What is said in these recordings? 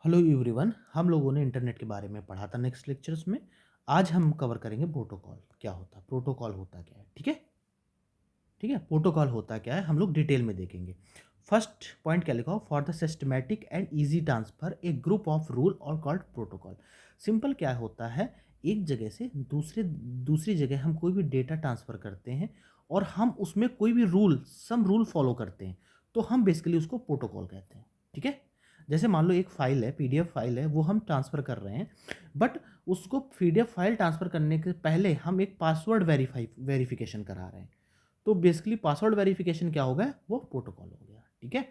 Hello everyone. हम लोगों ने इंटरनेट के बारे में पढ़ा था नेक्स्ट लेक्चर्स में। आज हम कवर करेंगे प्रोटोकॉल क्या होता है, प्रोटोकॉल होता क्या है। ठीक है, ठीक है, प्रोटोकॉल होता क्या है हम लोग डिटेल में देखेंगे। फर्स्ट पॉइंट क्या लिखा हो, for the systematic and easy transfer A group of rule और कॉल्ड प्रोटोकॉल। सिंपल क्या होता है, एक जगह से दूसरी जगह हम कोई भी डेटा ट्रांसफ़र करते हैं और हम उसमें कोई भी रूल फॉलो करते हैं, तो हम बेसिकली उसको प्रोटोकॉल कहते हैं। ठीक है, जैसे मान लो एक फाइल है, पीडीएफ फाइल है, वो हम ट्रांसफ़र कर रहे हैं, बट उसको पीडीएफ फाइल ट्रांसफ़र करने के पहले हम एक पासवर्ड वेरिफिकेशन करा रहे हैं, तो बेसिकली पासवर्ड वेरिफिकेशन क्या हो गया, वो प्रोटोकॉल हो गया। ठीक है,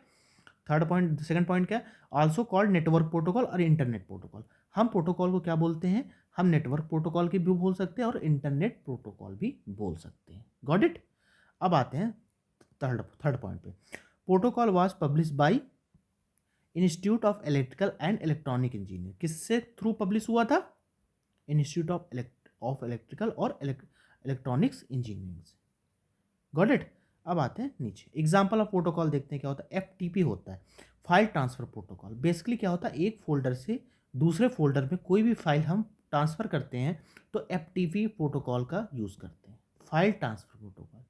थर्ड पॉइंट, सेकंड पॉइंट क्या है, आल्सो कॉल्ड नेटवर्क प्रोटोकॉल और इंटरनेट प्रोटोकॉल। हम प्रोटोकॉल को क्या बोलते हैं, हम नेटवर्क प्रोटोकॉल की भी बोल सकते हैं और इंटरनेट प्रोटोकॉल भी बोल सकते हैं। Got it. अब आते हैं थर्ड पॉइंट पे। Protocol was publish by institute of electrical and electronic engineer. किससे थ्रू पब्लिश हुआ था, इंस्टीट्यूट ऑफ इलेक्ट्रिकल और इलेक्ट्रॉनिक्स इंजीनियरिंग से। Got it. अब आते हैं नीचे, एग्जाम्पल ऑफ प्रोटोकॉल देखते हैं क्या होता है। एफटीपी होता है, फाइल ट्रांसफर प्रोटोकॉल। बेसिकली क्या होता है, एक फोल्डर से दूसरे फोल्डर में कोई भी फाइल हम ट्रांसफर करते हैं तो एफटीपी प्रोटोकॉल का यूज करते हैं, फाइल ट्रांसफर प्रोटोकॉल।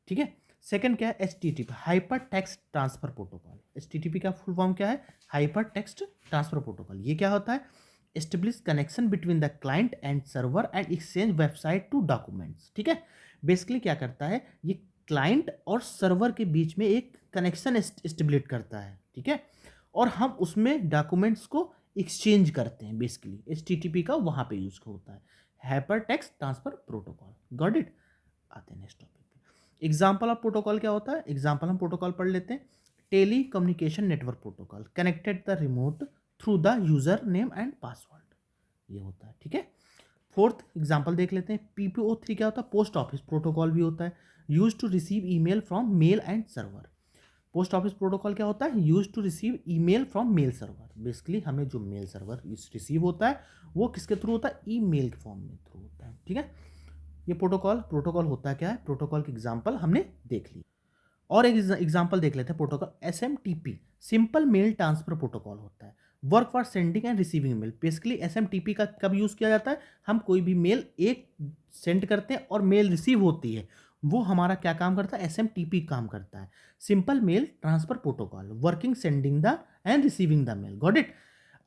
ठीक है, सेकंड क्या है, HTTP, hyper text transfer protocol. HTTP का फुल फॉर्म क्या है, हाइपर टेक्स्ट ट्रांसफर प्रोटोकॉल। ये क्या होता है, establish connection between the client and server and exchange website to documents. ठीक है, बेसिकली क्या करता है, ये क्लाइंट और सर्वर के बीच में एक कनेक्शन एस्टेब्लिश करता है। ठीक है, और हम उसमें डॉक्यूमेंट्स को एक्सचेंज करते हैं। बेसिकली एचटीटीपी का वहां पे यूज होता है, hyper text transfer protocol. Got it. आते हैं नेक्स्ट टॉपिक पे। एग्जाम्पल ऑफ प्रोटोकॉल क्या होता है, एग्जाम्पल हम प्रोटोकॉल पढ़ लेते हैं। Tele communication network protocol, connected the remote through the user name and password, ये होता है। ठीक है, फोर्थ एग्जाम्पल देख लेते हैं। पीपीओ 3 क्या होता है, पोस्ट ऑफिस प्रोटोकॉल भी होता है, use to receive email from mail and server. Post office protocol क्या होता है, use to receive email from mail server. Basically हमें जो मेल सर्वर रिसीव होता है वो किसके थ्रू होता है, ईमेल के फॉर्म में थ्रू होता है। ठीक है, ये प्रोटोकॉल होता है क्या है, प्रोटोकॉल की एग्जांपल हमने देख ली। और एक एग्जांपल देख लेते हैं protocol, SMTP, simple mail transfer protocol होता है, work for sending and receiving mail. Basically SMTP का कब यूज किया जाता है, हम कोई भी मेल एक सेंड करते हैं और मेल रिसीव होती है, वो हमारा क्या काम करता है, एसएमटीपी काम करता है, simple mail transfer protocol, working sending the and receiving the mail. Got it.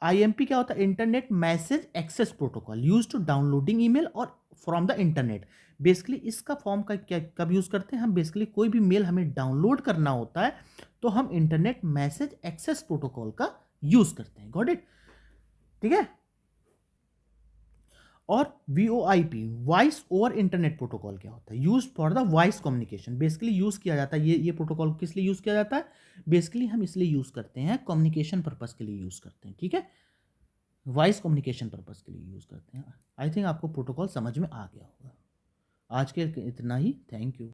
IMP क्या होता है, internet message access protocol, use to downloading email और फ्रॉम द इंटरनेट। बेसिकली इसका फॉर्म का क्या कब यूज करते हैं हम, बेसिकली कोई भी मेल हमें डाउनलोड करना होता है तो हम इंटरनेट मैसेज एक्सेस प्रोटोकॉल का यूज करते हैं। Got it. ठीक है, और VoIP, voice over internet protocol क्या होता है, use for the voice communication. Basically use किया जाता है, ये प्रोटोकॉल किस लिए यूज किया जाता है, बेसिकली हम इसलिए यूज करते हैं, कम्युनिकेशन पर्पज के लिए यूज करते हैं। ठीक है, वॉइस कम्युनिकेशन पर्पज के लिए यूज करते हैं। आई थिंक आपको प्रोटोकॉल समझ में आ गया होगा। आज के इतना ही, थैंक यू।